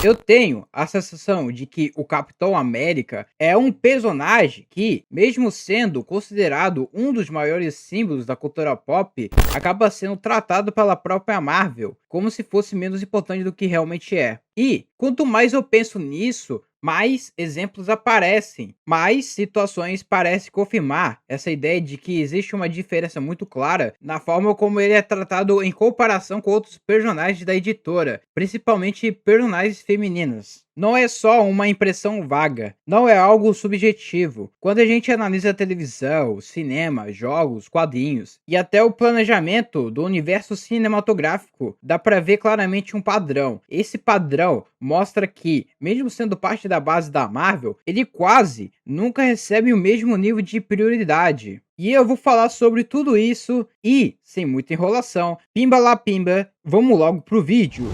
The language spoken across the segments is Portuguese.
Eu tenho a sensação de que o Capitão América é um personagem que, mesmo sendo considerado um dos maiores símbolos da cultura pop, acaba sendo tratado pela própria Marvel como se fosse menos importante do que realmente é. E quanto mais eu penso nisso, mais exemplos aparecem, mais situações parecem confirmar essa ideia de que existe uma diferença muito clara na forma como ele é tratado em comparação com outros personagens da editora, principalmente personagens femininas. Não é só uma impressão vaga, não é algo subjetivo. Quando a gente analisa a televisão, cinema, jogos, quadrinhos e até o planejamento do universo cinematográfico, dá para ver claramente um padrão. Esse padrão mostra que, mesmo sendo parte da base da Marvel, ele quase nunca recebe o mesmo nível de prioridade. E eu vou falar sobre tudo isso e, sem muita enrolação, pimba lá pimba, vamos logo pro vídeo.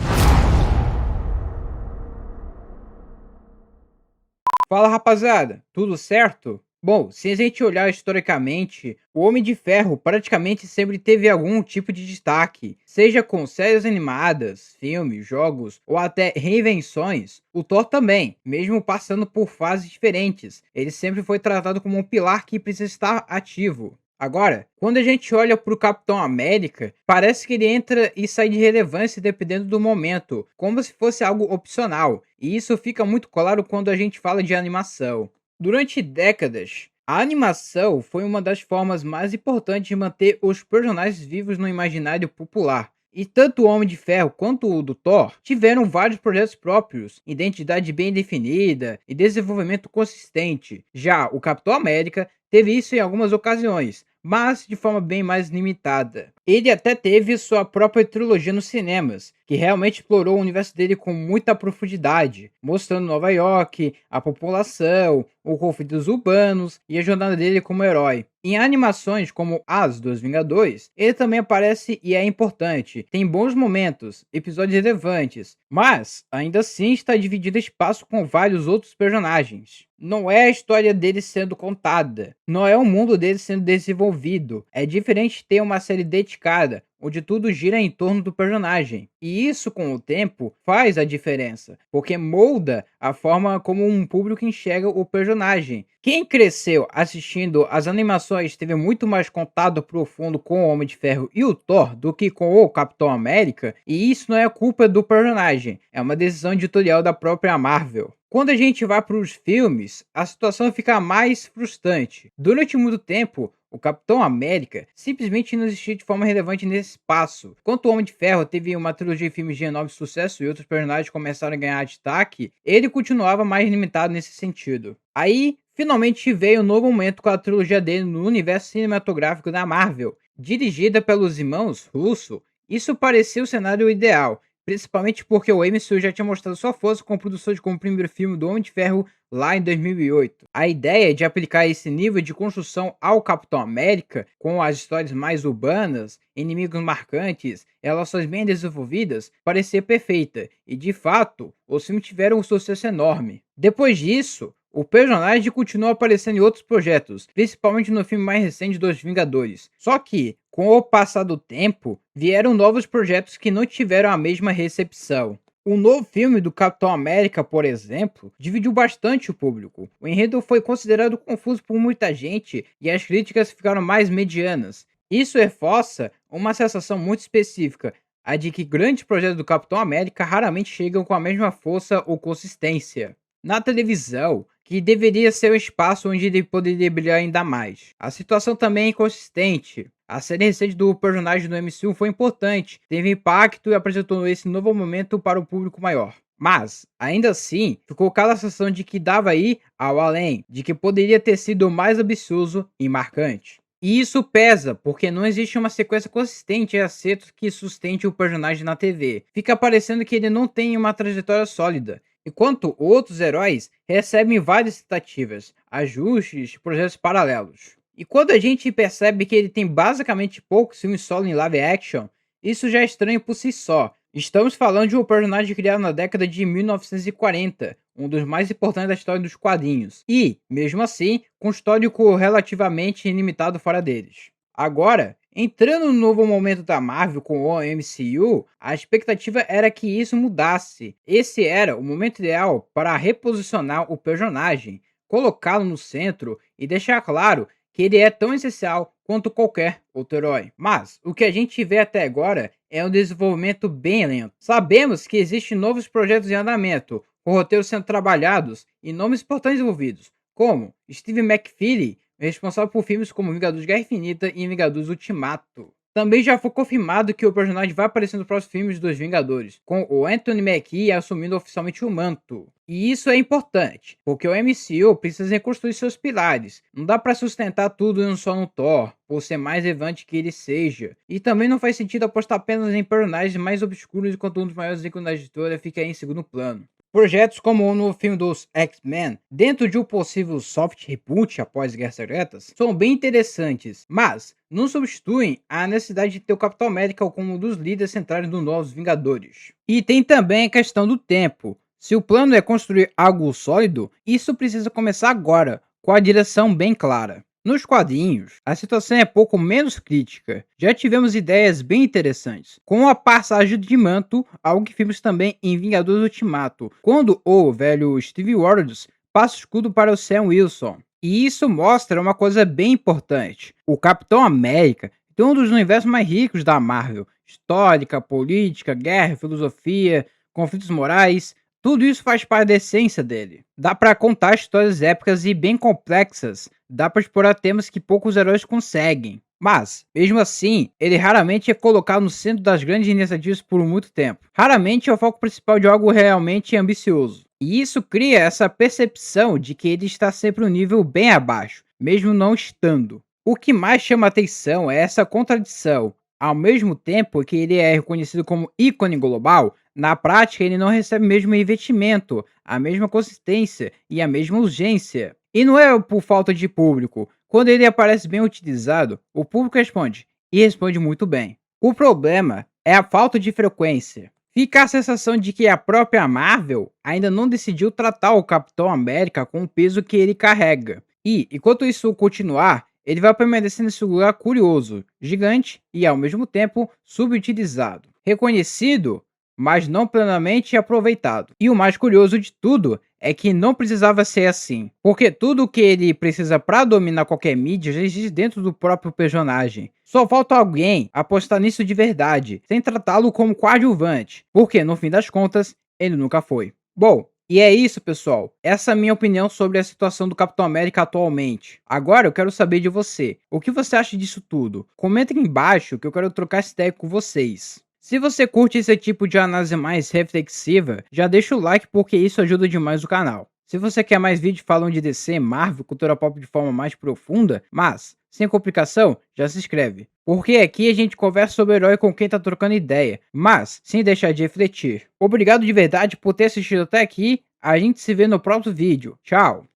Fala rapaziada, tudo certo? Bom, se a gente olhar historicamente, o Homem de Ferro praticamente sempre teve algum tipo de destaque, seja com séries animadas, filmes, jogos ou até reinvenções. O Thor também, mesmo passando por fases diferentes, ele sempre foi tratado como um pilar que precisa estar ativo. Agora, quando a gente olha para o Capitão América, parece que ele entra e sai de relevância dependendo do momento, como se fosse algo opcional, e isso fica muito claro quando a gente fala de animação. Durante décadas, a animação foi uma das formas mais importantes de manter os personagens vivos no imaginário popular. E tanto o Homem de Ferro quanto o do Thor tiveram vários projetos próprios, identidade bem definida e desenvolvimento consistente. Já o Capitão América teve isso em algumas ocasiões, mas de forma bem mais limitada. Ele até teve sua própria trilogia nos cinemas, que realmente explorou o universo dele com muita profundidade, mostrando Nova York, a população, os conflitos urbanos e a jornada dele como herói. Em animações como As dos Vingadores, ele também aparece e é importante. Tem bons momentos, episódios relevantes, mas ainda assim está dividido espaço com vários outros personagens. Não é a história dele sendo contada, não é o mundo dele sendo desenvolvido. É diferente ter uma série dedicada, onde tudo gira em torno do personagem. E isso, com o tempo, faz a diferença, porque molda a forma como um público enxerga o personagem. Quem cresceu assistindo as animações teve muito mais contato profundo com o Homem de Ferro e o Thor do que com o Capitão América, e isso não é culpa do personagem, é uma decisão editorial da própria Marvel. Quando a gente vai para os filmes, a situação fica mais frustrante. Durante muito tempo, o Capitão América simplesmente não existiu de forma relevante nesse espaço. Enquanto o Homem de Ferro teve uma trilogia de filmes de enorme sucesso e outros personagens começaram a ganhar destaque, ele continuava mais limitado nesse sentido. Aí, finalmente veio um novo momento com a trilogia dele no universo cinematográfico da Marvel, dirigida pelos irmãos Russo. Isso parecia o cenário ideal, principalmente porque o MCU já tinha mostrado sua força com a produção de como o primeiro filme do Homem de Ferro lá em 2008. A ideia de aplicar esse nível de construção ao Capitão América, com as histórias mais urbanas, inimigos marcantes, relações bem desenvolvidas, parecia perfeita, e de fato, os filmes tiveram um sucesso enorme. Depois disso, o personagem continuou aparecendo em outros projetos, principalmente no filme mais recente dos Vingadores. Só que, com o passar do tempo, vieram novos projetos que não tiveram a mesma recepção. O novo filme do Capitão América, por exemplo, dividiu bastante o público. O enredo foi considerado confuso por muita gente e as críticas ficaram mais medianas. Isso reforça uma sensação muito específica, a de que grandes projetos do Capitão América raramente chegam com a mesma força ou consistência. Na televisão, que deveria ser o espaço onde ele poderia brilhar ainda mais. A situação também é inconsistente. A série recente do personagem do MCU foi importante, teve impacto e apresentou esse novo momento para o público maior. Mas, ainda assim, ficou aquela sensação de que dava aí ao além, de que poderia ter sido mais ambicioso e marcante. E isso pesa, porque não existe uma sequência consistente e acertos que sustente o personagem na TV. Fica parecendo que ele não tem uma trajetória sólida, enquanto outros heróis recebem várias tentativas, ajustes, projetos paralelos. E quando a gente percebe que ele tem basicamente poucos filmes solo em live action, isso já é estranho por si só. Estamos falando de um personagem criado na década de 1940, um dos mais importantes da história dos quadrinhos, e, mesmo assim, com um histórico relativamente ilimitado fora deles. Agora, Entrando no novo momento da Marvel com o MCU, a expectativa era que isso mudasse. Esse era o momento ideal para reposicionar o personagem, colocá-lo no centro e deixar claro que ele é tão essencial quanto qualquer outro herói. Mas o que a gente vê até agora é um desenvolvimento bem lento. Sabemos que existem novos projetos em andamento, com roteiros sendo trabalhados e nomes importantes envolvidos, como Steve McFeely, responsável por filmes como Vingadores Guerra Infinita e Vingadores Ultimato. Também já foi confirmado que o personagem vai aparecer nos próximos filmes dos Vingadores, com o Anthony Mackie assumindo oficialmente o manto. E isso é importante, porque o MCU precisa reconstruir seus pilares. Não dá para sustentar tudo em um só no Thor, por ser mais relevante que ele seja. E também não faz sentido apostar apenas em personagens mais obscuros enquanto um dos maiores ícones da história fica em segundo plano. Projetos como no filme dos X-Men, dentro de um possível soft reboot após Guerras Secretas, são bem interessantes, mas não substituem a necessidade de ter o Capitão América como um dos líderes centrais dos Novos Vingadores. E tem também a questão do tempo. Se o plano é construir algo sólido, isso precisa começar agora, com a direção bem clara. Nos quadrinhos, a situação é pouco menos crítica. Já tivemos ideias bem interessantes, com a passagem de manto, algo que vimos também em Vingadores Ultimato, quando o velho Steve Rogers passa o escudo para o Sam Wilson. E isso mostra uma coisa bem importante. O Capitão América tem um dos universos mais ricos da Marvel. Histórica, política, guerra, filosofia, conflitos morais. Tudo isso faz parte da essência dele. Dá pra contar histórias épicas e bem complexas. Dá pra explorar temas que poucos heróis conseguem. Mas, mesmo assim, ele raramente é colocado no centro das grandes iniciativas por muito tempo. Raramente é o foco principal de algo realmente ambicioso. E isso cria essa percepção de que ele está sempre um nível bem abaixo, mesmo não estando. O que mais chama atenção é essa contradição. Ao mesmo tempo que ele é reconhecido como ícone global, na prática ele não recebe o mesmo investimento, a mesma consistência e a mesma urgência. E não é por falta de público. Quando ele aparece bem utilizado, o público responde, e responde muito bem. O problema é a falta de frequência. Fica a sensação de que a própria Marvel ainda não decidiu tratar o Capitão América com o peso que ele carrega. E, enquanto isso continuar, ele vai permanecer nesse lugar curioso, gigante e, ao mesmo tempo, subutilizado. Reconhecido, mas não plenamente aproveitado. E o mais curioso de tudo é que não precisava ser assim, porque tudo o que ele precisa para dominar qualquer mídia já existe dentro do próprio personagem. Só falta alguém apostar nisso de verdade, sem tratá-lo como coadjuvante, porque no fim das contas, ele nunca foi. Bom, e é isso, pessoal. Essa é a minha opinião sobre a situação do Capitão América atualmente. Agora eu quero saber de você. O que você acha disso tudo? Comenta aqui embaixo que eu quero trocar essa ideia com vocês. Se você curte esse tipo de análise mais reflexiva, já deixa o like porque isso ajuda demais o canal. Se você quer mais vídeos falando de DC, Marvel, cultura pop de forma mais profunda, mas sem complicação, já se inscreve. Porque aqui a gente conversa sobre o herói com quem tá trocando ideia, mas sem deixar de refletir. Obrigado de verdade por ter assistido até aqui, a gente se vê no próximo vídeo. Tchau!